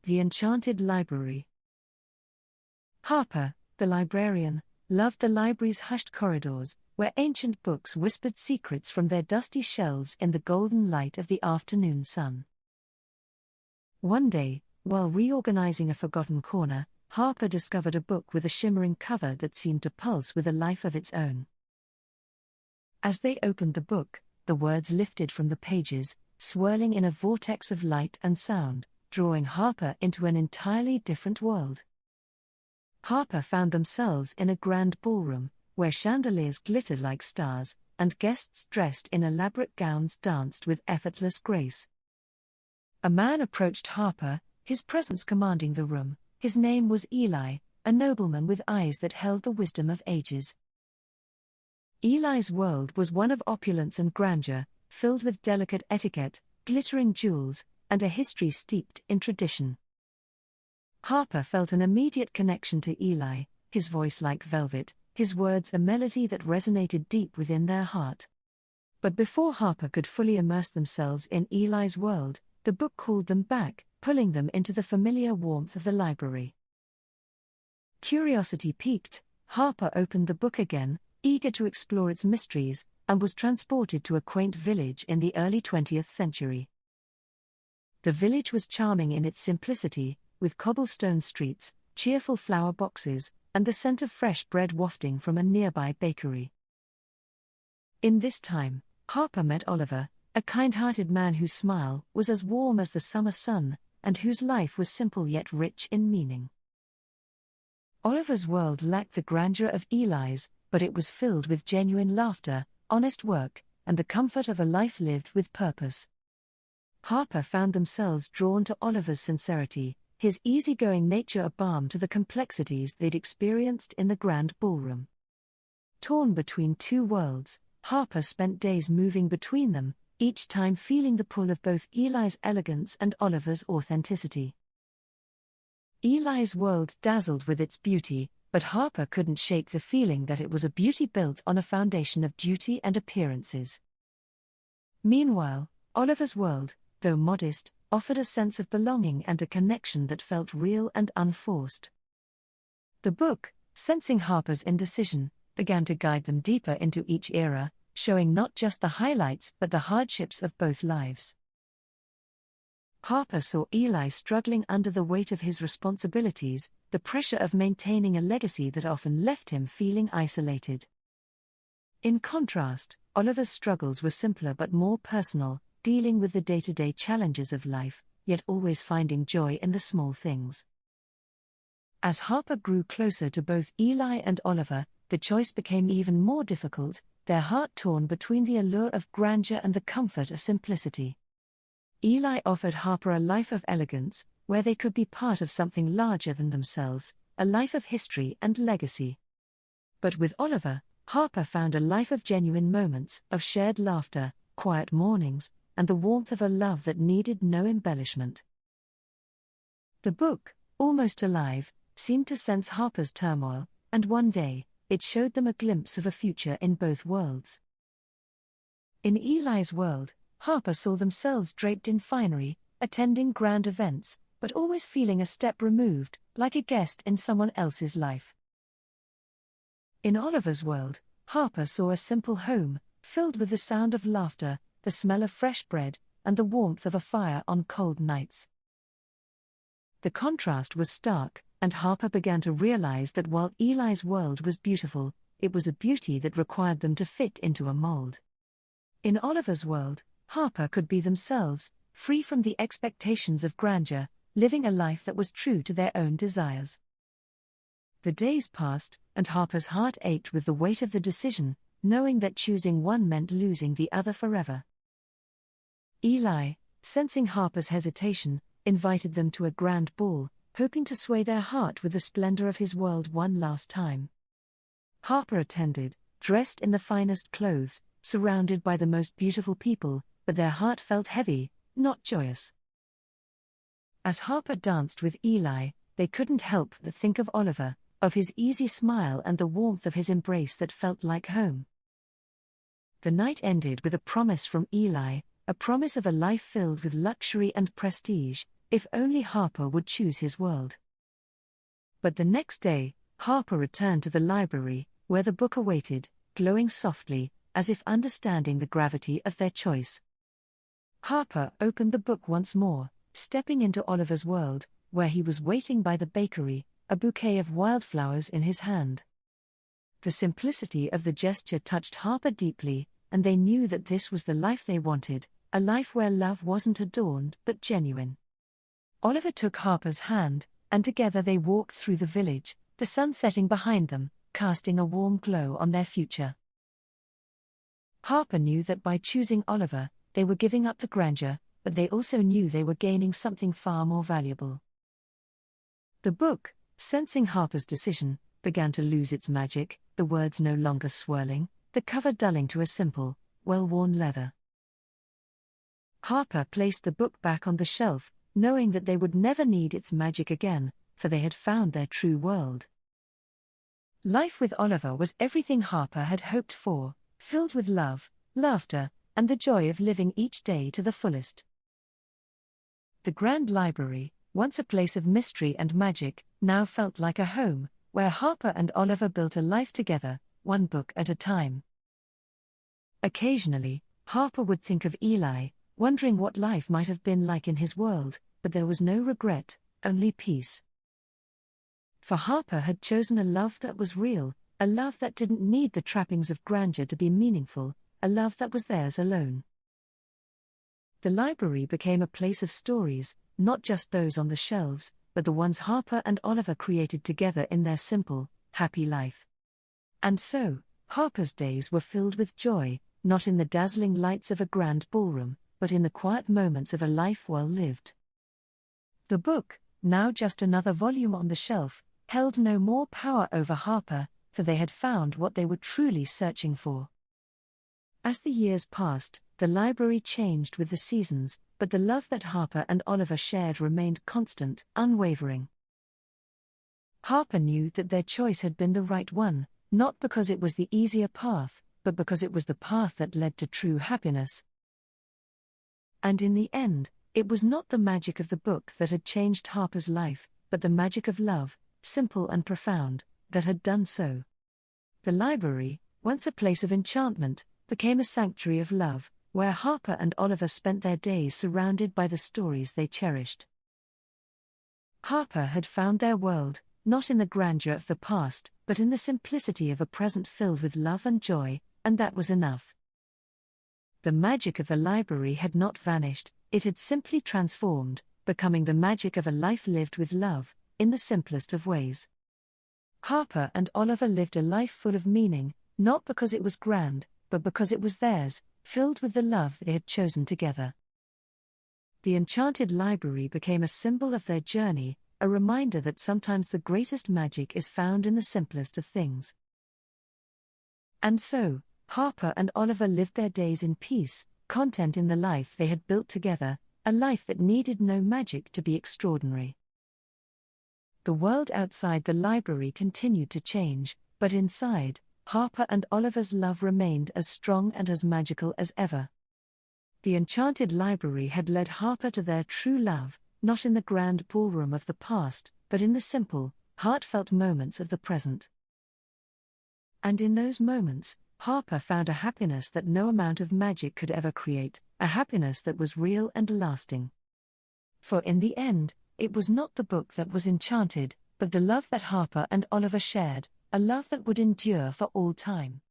The Enchanted Library. Harper, the librarian, loved the library's hushed corridors, where ancient books whispered secrets from their dusty shelves in the golden light of the afternoon sun. One day, while reorganizing a forgotten corner, Harper discovered a book with a shimmering cover that seemed to pulse with a life of its own. As they opened the book, the words lifted from the pages, swirling in a vortex of light and sound, drawing Harper into an entirely different world. Harper found themselves in a grand ballroom, where chandeliers glittered like stars, and guests dressed in elaborate gowns danced with effortless grace. A man approached Harper, his presence commanding the room. His name was Eli, a nobleman with eyes that held the wisdom of ages. Eli's world was one of opulence and grandeur, filled with delicate etiquette, glittering jewels, and a history steeped in tradition. Harper felt an immediate connection to Eli, his voice like velvet, his words a melody that resonated deep within their heart. But before Harper could fully immerse themselves in Eli's world, the book called them back, pulling them into the familiar warmth of the library. Curiosity piqued, Harper opened the book again, eager to explore its mysteries, and was transported to a quaint village in the early 20th century. The village was charming in its simplicity, with cobblestone streets, cheerful flower boxes, and the scent of fresh bread wafting from a nearby bakery. In this time, Harper met Oliver, a kind-hearted man whose smile was as warm as the summer sun, and whose life was simple yet rich in meaning. Oliver's world lacked the grandeur of Eli's, but it was filled with genuine laughter, honest work, and the comfort of a life lived with purpose. Harper found themselves drawn to Oliver's sincerity, his easygoing nature a balm to the complexities they'd experienced in the grand ballroom. Torn between two worlds, Harper spent days moving between them, each time feeling the pull of both Eli's elegance and Oliver's authenticity. Eli's world dazzled with its beauty, but Harper couldn't shake the feeling that it was a beauty built on a foundation of duty and appearances. Meanwhile, Oliver's world, though modest, offered a sense of belonging and a connection that felt real and unforced. The book, sensing Harper's indecision, began to guide them deeper into each era, showing not just the highlights but the hardships of both lives. Harper saw Eli struggling under the weight of his responsibilities, the pressure of maintaining a legacy that often left him feeling isolated. In contrast, Oliver's struggles were simpler but more personal, dealing with the day-to-day challenges of life, yet always finding joy in the small things. As Harper grew closer to both Eli and Oliver, the choice became even more difficult, their heart torn between the allure of grandeur and the comfort of simplicity. Eli offered Harper a life of elegance, where they could be part of something larger than themselves, a life of history and legacy. But with Oliver, Harper found a life of genuine moments, of shared laughter, quiet mornings, and the warmth of a love that needed no embellishment. The book, almost alive, seemed to sense Harper's turmoil, and one day, it showed them a glimpse of a future in both worlds. In Eli's world, Harper saw themselves draped in finery, attending grand events, but always feeling a step removed, like a guest in someone else's life. In Oliver's world, Harper saw a simple home, filled with the sound of laughter, the smell of fresh bread, and the warmth of a fire on cold nights. The contrast was stark, and Harper began to realize that while Eli's world was beautiful, it was a beauty that required them to fit into a mold. In Oliver's world, Harper could be themselves, free from the expectations of grandeur, living a life that was true to their own desires. The days passed, and Harper's heart ached with the weight of the decision, knowing that choosing one meant losing the other forever. Eli, sensing Harper's hesitation, invited them to a grand ball, hoping to sway their heart with the splendor of his world one last time. Harper attended, dressed in the finest clothes, surrounded by the most beautiful people, but their heart felt heavy, not joyous. As Harper danced with Eli, they couldn't help but think of Oliver, of his easy smile and the warmth of his embrace that felt like home. The night ended with a promise from Eli, a promise of a life filled with luxury and prestige, if only Harper would choose his world. But the next day, Harper returned to the library, where the book awaited, glowing softly, as if understanding the gravity of their choice. Harper opened the book once more, stepping into Oliver's world, where he was waiting by the bakery, a bouquet of wildflowers in his hand. The simplicity of the gesture touched Harper deeply, and they knew that this was the life they wanted, a life where love wasn't adorned but genuine. Oliver took Harper's hand, and together they walked through the village, the sun setting behind them, casting a warm glow on their future. Harper knew that by choosing Oliver, they were giving up the grandeur, but they also knew they were gaining something far more valuable. The book, sensing Harper's decision, began to lose its magic, the words no longer swirling, the cover dulling to a simple, well-worn leather. Harper placed the book back on the shelf, knowing that they would never need its magic again, for they had found their true world. Life with Oliver was everything Harper had hoped for, filled with love, laughter, and the joy of living each day to the fullest. The Grand Library, once a place of mystery and magic, now felt like a home, where Harper and Oliver built a life together, one book at a time. Occasionally, Harper would think of Eli, wondering what life might have been like in his world, but there was no regret, only peace. For Harper had chosen a love that was real, a love that didn't need the trappings of grandeur to be meaningful, a love that was theirs alone. The library became a place of stories, not just those on the shelves, but the ones Harper and Oliver created together in their simple, happy life. And so, Harper's days were filled with joy, not in the dazzling lights of a grand ballroom, but in the quiet moments of a life well lived. The book, now just another volume on the shelf, held no more power over Harper, for they had found what they were truly searching for. As the years passed, the library changed with the seasons, but the love that Harper and Oliver shared remained constant, unwavering. Harper knew that their choice had been the right one, not because it was the easier path, but because it was the path that led to true happiness. And in the end, it was not the magic of the book that had changed Harper's life, but the magic of love, simple and profound, that had done so. The library, once a place of enchantment, became a sanctuary of love, where Harper and Oliver spent their days surrounded by the stories they cherished. Harper had found their world, not in the grandeur of the past, but in the simplicity of a present filled with love and joy, and that was enough. The magic of the library had not vanished, it had simply transformed, becoming the magic of a life lived with love, in the simplest of ways. Harper and Oliver lived a life full of meaning, not because it was grand, but because it was theirs, filled with the love they had chosen together. The Enchanted Library became a symbol of their journey, a reminder that sometimes the greatest magic is found in the simplest of things. And so, Harper and Oliver lived their days in peace, content in the life they had built together, a life that needed no magic to be extraordinary. The world outside the library continued to change, but inside, Harper and Oliver's love remained as strong and as magical as ever. The Enchanted Library had led Harper to their true love, not in the grand ballroom of the past, but in the simple, heartfelt moments of the present. And in those moments, Harper found a happiness that no amount of magic could ever create, a happiness that was real and lasting. For in the end, it was not the book that was enchanted, but the love that Harper and Oliver shared, a love that would endure for all time.